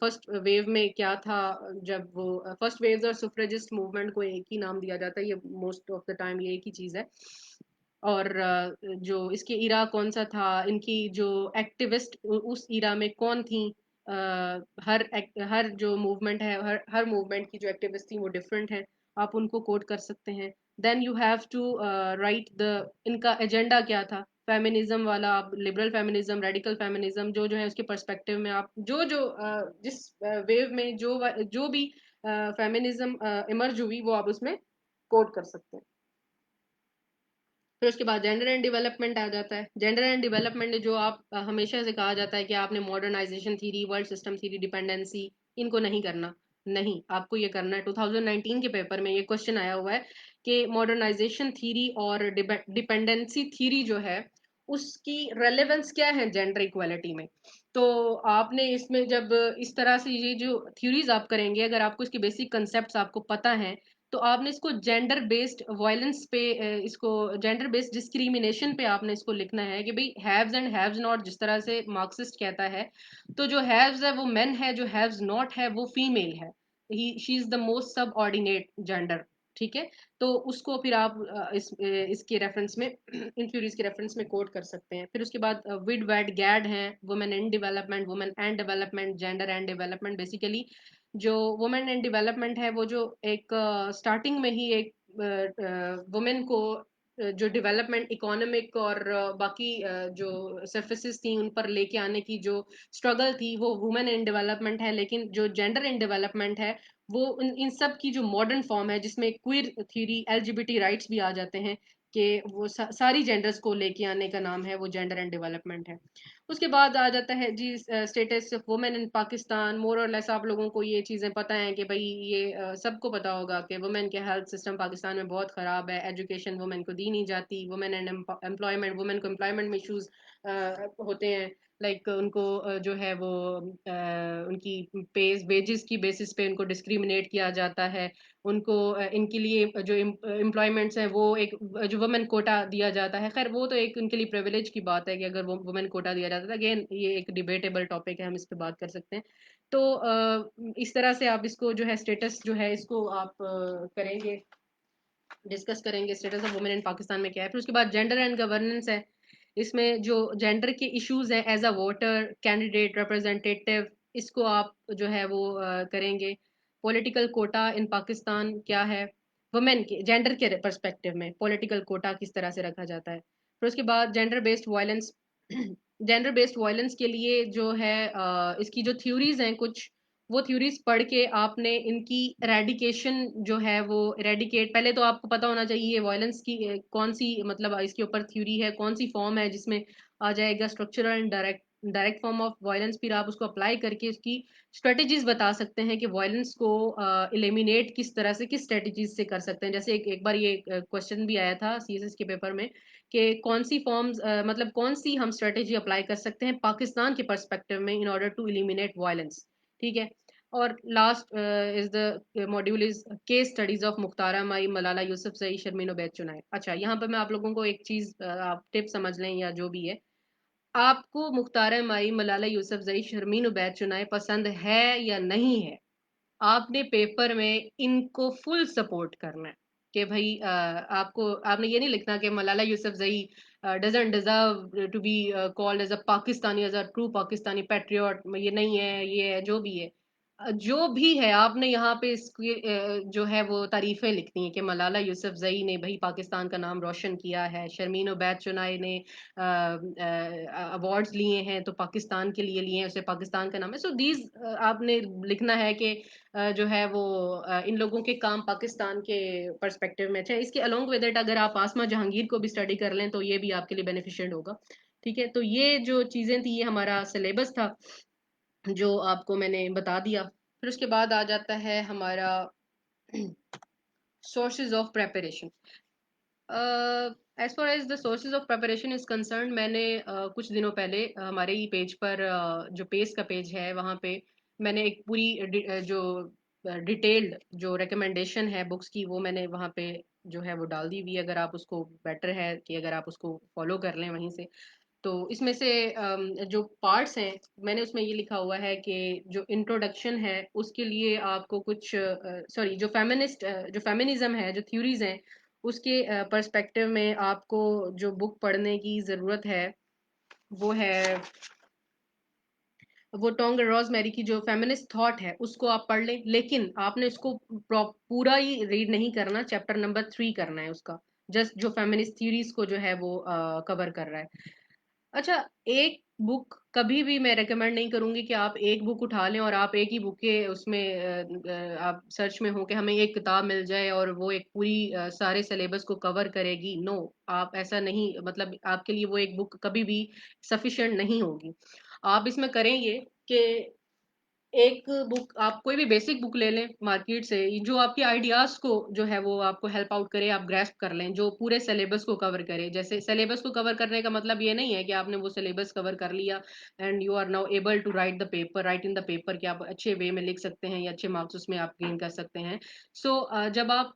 फर्स्ट वेव में क्या था। जब वो फर्स्ट वेव और सुफ्रेजिस्ट मूवमेंट को एक ही नाम दिया जाता है, ये मोस्ट ऑफ द टाइम ये एक ही चीज है। और जो इसके इरा कौन सा था, इनकी जो एक्टिविस्ट उस इरा में कौन थी। हर जो मूवमेंट है, हर मूवमेंट की जो एक्टिविस्ट थी वो डिफरेंट है, आप उनको कोट कर सकते हैं। Then you have to write the इनका एजेंडा क्या था, फेमिनिज्म वाला, आप लिबरल फेमिनिज्म, रेडिकल फेमिनिज्म, जो जो है उसके पर्सपेक्टिव में आप जो जो जिस वेव में जो भी फेमिनिज्म इमर्ज हुई वो आप उसमें कोट कर सकते हैं। फिर उसके बाद जेंडर एंड डेवलपमेंट आ जाता है। जेंडर एंड डेवलपमेंट जो आप हमेशा से कहा जाता है कि आपने modernisation theory, world system theory, dependency, इनको नहीं करना। नहीं, आपको ये करना है। 2019 के पेपर में ये क्वेश्चन आया हुआ है कि मॉडर्नाइजेशन थ्योरी और डिपेंडेंसी थ्योरी जो है उसकी रेलेवेंस क्या है जेंडर इक्वालिटी में। तो आपने इसमें जब इस तरह से ये जो थ्योरीज आप करेंगे, अगर आपको इसके बेसिक कंसेप्ट आपको पता है, तो आपने इसको जेंडर बेस्ड वायलेंस पे, इसको जेंडर बेस्ड डिस्क्रिमिनेशन पे आपने इसको लिखना है कि भाई हैव्स एंड हैव्स नॉट, जिस तरह से मार्क्सिस्ट कहता है, तो जो हैव्स है वो मेन है, जो हैव्स नॉट है वो फीमेल है। ही शी इज द मोस्ट सब ऑर्डिनेट जेंडर। ठीक है, तो उसको फिर आप इसके रेफरेंस में इन थ्योरीज के रेफरेंस में कोट कर सकते हैं। फिर उसके बाद विड वेड गैड है, women in development, women and development, gender and development. Basically जो वुमेन एंड डेवलपमेंट है वो जो एक स्टार्टिंग में ही एक वुमेन को जो डेवलपमेंट, इकोनॉमिक और बाकी जो सर्फेसिस थी उन पर लेके आने की जो स्ट्रगल थी वो वुमेन इन डेवलपमेंट है। लेकिन जो जेंडर इन डेवलपमेंट है वो इन सब की जो मॉडर्न फॉर्म है, जिसमें क्वीर थ्योरी, एलजीबीटी राइट्स भी आ जाते हैं, कि वो सारी जेंडर्स को लेके आने का नाम है, वो जेंडर एंड डेवलपमेंट है। उसके बाद आ जाता है जी status of women in Pakistan. More और लेस आप लोगों को ये चीज़ें पता हैं कि भाई ये सबको पता होगा कि वुमेन के हेल्थ सिस्टम पाकिस्तान में बहुत ख़राब है, एजुकेशन वुमेन को दी नहीं जाती, वुमेन एंड एम्प्लॉयमेंट, वुमेन को एम्प्लॉयमेंट में इशूज़ होते हैं। लाइक उनको जो है वो उनकी वेजेस की बेसिस पे उनको डिस्क्रिमिनेट किया जाता है। उनको इनके लिए जो एम्प्लॉयमेंट्स हैं वो एक जो वुमेन कोटा दिया जाता है। खैर वो तो एक उनके लिए प्रिविलेज की बात है कि अगर वो वुमेन कोटा दिया जाता है। अगेन ये एक डिबेटेबल टॉपिक है, हम इस पे बात कर सकते हैं। तो इस तरह से आप इसको जो है स्टेटस जो है इसको आप करेंगे, डिस्कस करेंगे status of women in Pakistan में क्या है। फिर उसके बाद जेंडर एंड गवर्नेंस है। इसमें जो जेंडर के इश्यूज हैं as a voter, candidate, representative, इसको आप जो है वो करेंगे। पॉलिटिकल कोटा इन पाकिस्तान क्या है, वुमेन के जेंडर के पर्सपेक्टिव में पॉलिटिकल कोटा किस तरह से रखा जाता है। फिर उसके बाद gender based violence. Gender based violence के लिए जो है इसकी जो थ्योरीज हैं कुछ, वो थ्योरीज पढ़ के आपने इनकी रेडिकेशन जो है वो रेडिकेट, पहले तो आपको पता होना चाहिए वायलेंस की कौन सी, मतलब इसके ऊपर थ्योरी है, कौन सी फॉर्म है जिसमें आ जाएगा structural and direct direct form of violence. फिर आप उसको अप्लाई करके उसकी स्ट्रेटेजीज बता सकते हैं कि वायलेंस को एलिमिनेट किस तरह से, किस स्ट्रेटेजीज से कर सकते हैं। जैसे एक बार ये क्वेश्चन भी आया था सीएसएस के पेपर में कि कौन सी फॉर्म्स, मतलब कौन सी हम स्ट्रेटेजी अप्लाई कर सकते हैं पाकिस्तान के पर्सपेक्टिव में in order to eliminate violence. ठीक है। और last is the module is case studies of Mukhtaran Mai, Malala Yousafzai, Sharmeen Obaid Chinoy. अच्छा, यहाँ पर मैं आप लोगों को एक चीज आप टिप समझ लें या जो भी है, आपको मुख्तारा माई, मलाला यूसुफजई, शर्मीन ओबैद चुनाय पसंद है या नहीं है, आपने पेपर में इनको फुल सपोर्ट करना है। कि भाई आपको, आपने ये नहीं लिखना कि Malala Yousafzai doesn't deserve to be called as a Pakistani, as a true Pakistani patriot, ये नहीं है, ये है जो भी है। जो भी है आपने यहाँ पे इसकी जो है वो तारीफें लिखनी है कि मलाला यूसुफजई ने भाई पाकिस्तान का नाम रोशन किया है, शर्मीन ओबैद चुनाई ने अवार्ड्स लिए हैं तो पाकिस्तान के लिए लिए हैं, उसे पाकिस्तान का नाम है। सो दीज आपने लिखना है कि जो है वो इन लोगों के काम पाकिस्तान के पर्सपेक्टिव में अच्छे। इसके अलोंग विद इट अगर आप आसमा जहांगीर को भी स्टडी कर लें तो ये भी आपके लिए बेनिफिशियल होगा। ठीक है, तो ये जो चीजें थी ये हमारा सिलेबस था जो आपको मैंने बता दिया। फिर उसके बाद आ जाता है हमारा sources of preparation. As far as the sources of preparation is concern, मैंने कुछ दिनों पहले हमारे ही पेज पर जो पेज का पेज है वहाँ पे मैंने एक पूरी जो डिटेल्ड जो रिकमेंडेशन है बुक्स की वो मैंने वहाँ पे जो है वो डाल दी हुई है। अगर आप उसको, बेटर है कि अगर आप उसको फॉलो कर लें वहीं से। तो इसमें से जो पार्ट्स हैं मैंने उसमें ये लिखा हुआ है कि जो इंट्रोडक्शन है उसके लिए आपको कुछ, सॉरी, जो फेमिनिस्ट जो फेमिनिज्म है, जो थ्योरीज हैं उसके पर्सपेक्टिव में आपको जो बुक पढ़ने की ज़रूरत है वो है, वो टोंग रोजमेरी की जो फेमिनिस्ट थॉट है उसको आप पढ़ लें, लेकिन आपने उसको पूरा ही रीड नहीं करना, चैप्टर नंबर 3 करना है उसका, जस्ट जो फेमिनिस्ट थ्योरीज को जो है वो कवर कर रहा है। अच्छा, एक बुक कभी भी मैं रेकमेंड नहीं करूंगी कि आप एक बुक उठा लें और आप एक ही बुक के उसमें आप सर्च में हो कि हमें एक किताब मिल जाए और वो एक पूरी सारे सिलेबस को कवर करेगी। नो, आप ऐसा नहीं, मतलब आपके लिए वो एक बुक कभी भी सफिशिएंट नहीं होगी। आप इसमें करें ये कि एक बुक, आप कोई भी बेसिक बुक ले लें मार्केट से, जो आपके आइडियाज को जो है वो आपको हेल्प आउट करे, आप ग्रैस्प कर लें, जो पूरे सिलेबस को कवर करे। जैसे सिलेबस को कवर करने का मतलब ये नहीं है कि आपने वो सिलेबस कवर कर लिया and you are now able to write the paper, write in the paper, कि आप अच्छे वे में लिख सकते हैं या अच्छे मार्क्स उसमें आप गेन कर सकते हैं। सो जब आप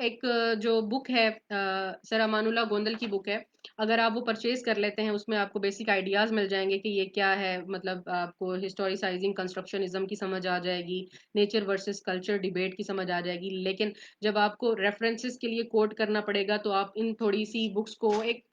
एक जो बुक है सर अमानुल्लाह गोंदल की बुक है, अगर आप वो परचेज कर लेते हैं, उसमें आपको बेसिक आइडियाज मिल जाएंगे कि ये क्या है, मतलब आपको हिस्टोरिसाइजिंग कंस्ट्रक्शनिज्म की समझ आ जाएगी, नेचर वर्सेस कल्चर डिबेट की समझ आ जाएगी। लेकिन जब आपको रेफरेंसेस के लिए कोट करना पड़ेगा तो आप इन थोड़ी सी बुक्स को एक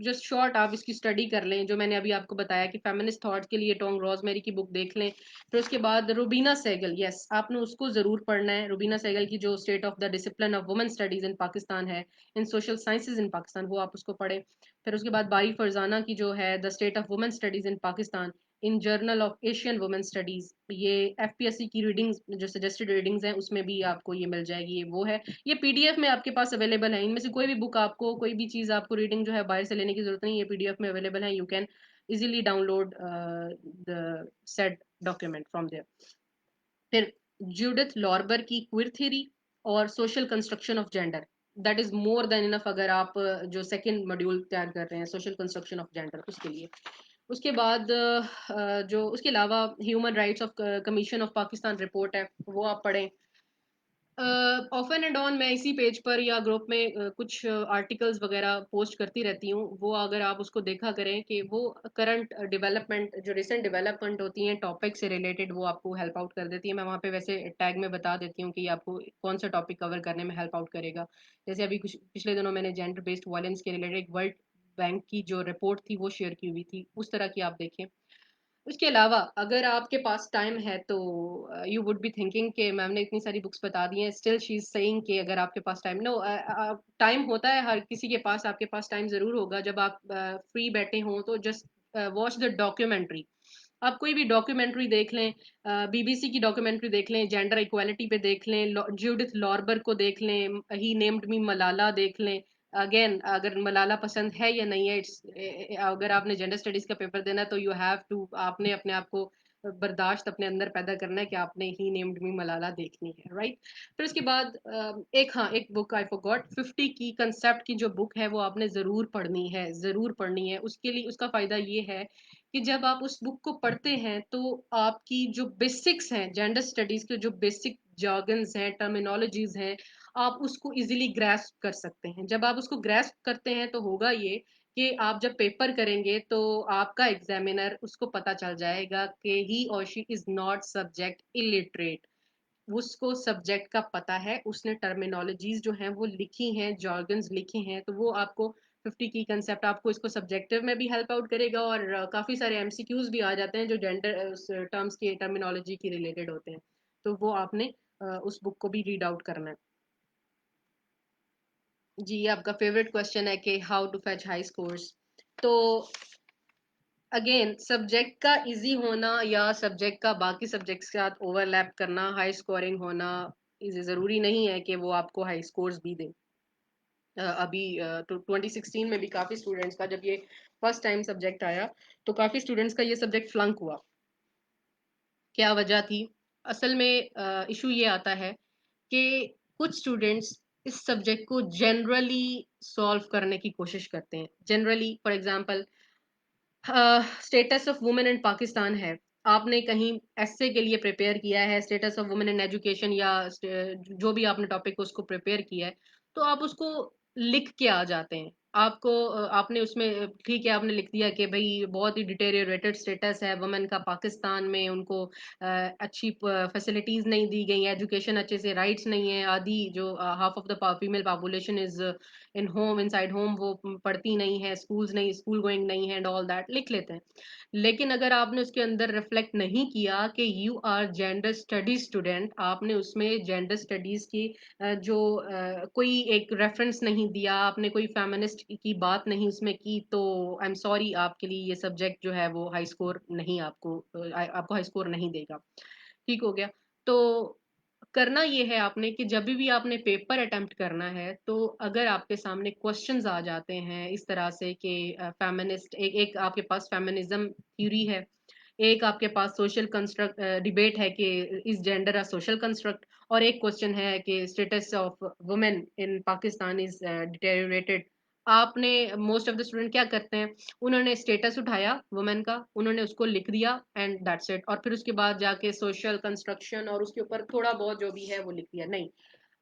जस्ट शॉर्ट आप इसकी स्टडी कर लें, जो मैंने अभी आपको बताया कि फेमिनिस्ट थॉट के लिए टोंग रोजमेरी की बुक देख लें। फिर उसके बाद रुबीना सहगल, यस आपने उसको जरूर पढ़ना है। रुबीना सहगल की जो state of the discipline of women studies in Pakistan है, इन सोशल साइंसेज इन पाकिस्तान, वो आप उसको पढ़ें। फिर उसके बाद बारी फरजाना की जो है the state of women studies in Pakistan in journal of Asian women studies, ये एफपीएससी की रीडिंग्स जो सजेस्टेड रीडिंग्स हैं उसमें भी आपको ये मिल जाएगी, ये वो है। ये पीडीएफ में आपके पास अवेलेबल है, इनमें से कोई भी बुक आपको, कोई भी चीज़ आपको रीडिंग जो है बाहर से लेने की जरूरत नहीं, ये पीडीएफ में अवेलेबल है, you can easily download the set document from there. फिर जूडिथ लॉर्बर की क्विर थ्योरी और social construction of gender, that is more than enough अगर आप जो सेकंड मॉड्यूल तैयार कर रहे हैं सोशल कंस्ट्रक्शन ऑफ जेंडर उसके लिए। उसके बाद जो उसके अलावा human rights of commission of Pakistan report है, वो आप पढ़ें। ऑफ एंड ऑन मैं इसी पेज पर या ग्रुप में कुछ आर्टिकल्स वगैरह पोस्ट करती रहती हूँ, वो अगर आप उसको देखा करें कि वो करंट डेवलपमेंट, जो रिसेंट डेवलपमेंट होती हैं टॉपिक से रिलेटेड, वो आपको हेल्प आउट कर देती है। मैं वहाँ पे वैसे टैग में बता देती हूँ कि आपको कौन सा टॉपिक कवर करने में हेल्प आउट करेगा। जैसे अभी कुछ पिछले दिनों मैंने जेंडर बेस्ड वायलेंस के रिलेटेड एक वर्ल्ड बैंक की जो रिपोर्ट थी वो शेयर की हुई थी, उस तरह की आप देखें। उसके अलावा अगर आपके पास टाइम है तो यू वुड बी थिंकिंग कि मैम ने इतनी सारी बुक्स बता दी हैं, स्टिल शी इज सेइंग कि अगर आपके पास टाइम, नो, टाइम होता है हर किसी के पास, आपके पास टाइम जरूर होगा जब आप फ्री बैठे हों, तो जस्ट वॉच द डॉक्यूमेंट्री। आप कोई भी डॉक्यूमेंट्री देख लें, बीबीसी की डॉक्यूमेंट्री देख लें, जेंडर इक्वालिटी पे देख लें, जूडिथ लॉर्बर को देख लें, ही नेम्ड मी मलाला देख लें। अगेन अगर मलाला पसंद है या नहीं है, इट्स, अगर आपने जेंडर स्टडीज का पेपर देना है तो यू हैव टू, आपने अपने आप को बर्दाश्त अपने अंदर पैदा करना है कि आपने ही नेम्ड मी मलाला देखनी है, राइट। फिर उसके बाद एक, हाँ, एक बुक आई फॉरगॉट, 50 की कंसेप्ट की जो बुक है वो आपने जरूर पढ़नी है, जरूर पढ़नी है। उसके लिए उसका फायदा ये है कि जब आप उस बुक को पढ़ते हैं तो आपकी जो बेसिक्स हैं जेंडर स्टडीज के, जो बेसिक jargons हैं, टर्मिनोलॉजीज हैं, आप उसको इजीली ग्रैस्प कर सकते हैं। जब आप उसको ग्रैस्प करते हैं तो होगा ये कि आप जब पेपर करेंगे तो आपका एग्जामिनर उसको पता चल जाएगा कि ही और she is not subject illiterate, उसको सब्जेक्ट का पता है, उसने टर्मिनोलॉजीज जो हैं वो लिखी हैं, जॉर्गन्स लिखे हैं, तो वो आपको 50 की कंसेप्ट आपको इसको सब्जेक्टिव में भी हेल्प आउट करेगा, और काफी सारे एमसीक्यूज भी आ जाते हैं जो जेंडर टर्म्स की टर्मिनोलॉजी की रिलेटेड होते हैं, तो वो आपने उस बुक को भी रीड आउट करना है। जी, आपका फेवरेट क्वेश्चन है कि how to fetch high scores. तो अगेन सब्जेक्ट का इजी होना या सब्जेक्ट का बाकी सब्जेक्ट्स के साथ ओवरलैप करना, हाई स्कोरिंग होना, इसे जरूरी नहीं है कि वो आपको हाई स्कोर्स भी दे। अभी तो 2016 में भी काफी स्टूडेंट्स का, जब ये फर्स्ट टाइम सब्जेक्ट आया, तो काफी स्टूडेंट्स का ये सब्जेक्ट फ्लंक हुआ। क्या वजह थी? असल में इशू ये आता है कि कुछ स्टूडेंट्स इस सब्जेक्ट को जनरली सॉल्व करने की कोशिश करते हैं। Generally for example, status of women in Pakistan है, आपने कहीं एसए के लिए प्रिपेयर किया है, status of women in education या जो भी आपने टॉपिक उसको प्रिपेयर किया है, तो आप उसको लिख के आ जाते हैं। आपने उसमें ठीक है, आपने लिख दिया कि भई बहुत ही डिटेरियोरेटेड स्टेटस है वुमेन का पाकिस्तान में, उनको अच्छी फैसिलिटीज़ नहीं दी गई हैं, एजुकेशन अच्छे से राइट्स नहीं है, आधी जो half of the female population is in home inside home, वो पढ़ती नहीं है, स्कूल्स नहीं, स्कूल गोइंग नहीं है एंड ऑल दैट लिख लेते हैं। लेकिन अगर आपने उसके अंदर रिफ्लेक्ट नहीं किया कि you are gender studies student, आपने उसमें जेंडर स्टडीज की कोई एक रेफरेंस नहीं दिया, आपने कोई फेमिनिस्ट की बात नहीं उसमें की, तो आई एम सॉरी, आपके लिए ये सब्जेक्ट जो है वो हाई स्कोर नहीं, आपको हाई स्कोर नहीं देगा। ठीक हो गया। तो करना ये है आपने कि जब भी आपने पेपर अटेम्प्ट करना है, तो अगर आपके सामने क्वेश्चंस आ जाते हैं इस तरह से कि फेमिनिस्ट, एक एक आपके पास फेमिनिज्म थ्योरी है, एक आपके पास सोशल कंस्ट्रक्ट डिबेट है कि इस जेंडर अ सोशल कंस्ट्रक्ट, और एक क्वेश्चन है कि status of women in Pakistan is deteriorated. आपने मोस्ट ऑफ द स्टूडेंट क्या करते हैं, उन्होंने स्टेटस उठाया वुमेन का, उन्होंने उसको लिख दिया एंड दैट्स इट, और फिर उसके बाद जाके सोशल कंस्ट्रक्शन और उसके ऊपर थोड़ा बहुत जो भी है वो लिख दिया। नहीं,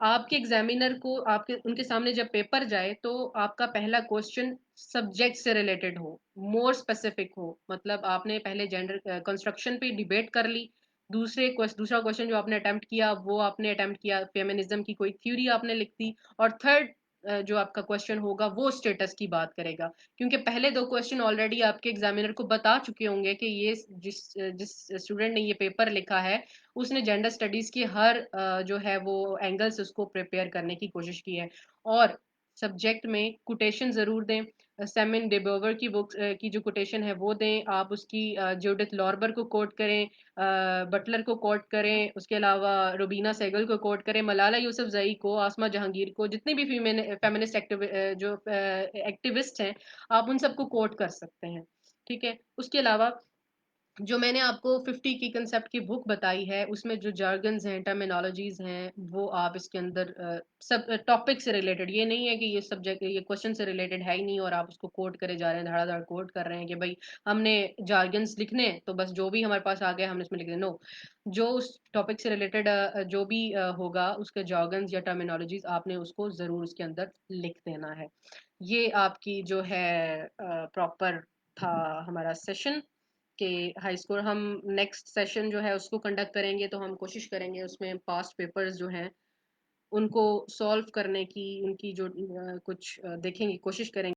आपके एग्जामिनर को आपके उनके सामने जब पेपर जाए तो आपका पहला क्वेश्चन सब्जेक्ट से रिलेटेड हो, मोर स्पेसिफिक हो। मतलब आपने पहले जेंडर कंस्ट्रक्शन पे डिबेट कर ली, दूसरा क्वेश्चन जो आपने अटेम्प्ट किया वो आपने अटेम्प्ट किया फेमिनिज्म की कोई थ्योरी आपने लिख दी, और थर्ड जो आपका क्वेश्चन होगा वो स्टेटस की बात करेगा। क्योंकि पहले दो क्वेश्चन ऑलरेडी आपके एग्जामिनर को बता चुके होंगे कि ये जिस जिस स्टूडेंट ने ये पेपर लिखा है, उसने जेंडर स्टडीज की हर जो है वो एंगल से उसको प्रिपेयर करने की कोशिश की है। और सब्जेक्ट में कोटेशन जरूर दें, सेमिन डेबोवर की बुक की जो कोटेशन है वो दें, आप उसकी जूडिथ लॉर्बर को कोट करें, बटलर को कोट करें, उसके अलावा रुबीना सहगल को कोट करें, मलाला यूसुफजई को, आसमा जहांगीर को, जितने भी फेमिनिस्ट जो एक्टिविस्ट हैं, आप उन सबको कोट कर सकते हैं। ठीक है। उसके अलावा जो मैंने आपको 50 की कंसेप्ट की बुक बताई है, उसमें जो jargons हैं, टर्मिनोलॉजीज हैं, वो आप इसके अंदर सब टॉपिक से रिलेटेड, ये नहीं है कि ये सब्जेक्ट ये क्वेश्चन से रिलेटेड है ही नहीं और आप उसको कोट करे जा रहे हैं, धड़ाधड़ कोट कर रहे हैं कि भाई हमने jargons लिखने हैं तो बस जो भी हमारे पास आ गया हमने इसमें लिख दिया। नो, जो उस टॉपिक से रिलेटेड जो भी होगा उसके jargons या टर्मिनोलॉजीज आपने उसको जरूर उसके अंदर लिख देना है। ये आपकी जो है प्रॉपर था हमारा सेशन के हाई स्कोर। हम नेक्स्ट सेशन जो है उसको कंडक्ट करेंगे तो हम कोशिश करेंगे उसमें पास्ट पेपर्स जो हैं उनको सॉल्व करने की, उनकी जो कुछ देखेंगे, कोशिश करेंगे।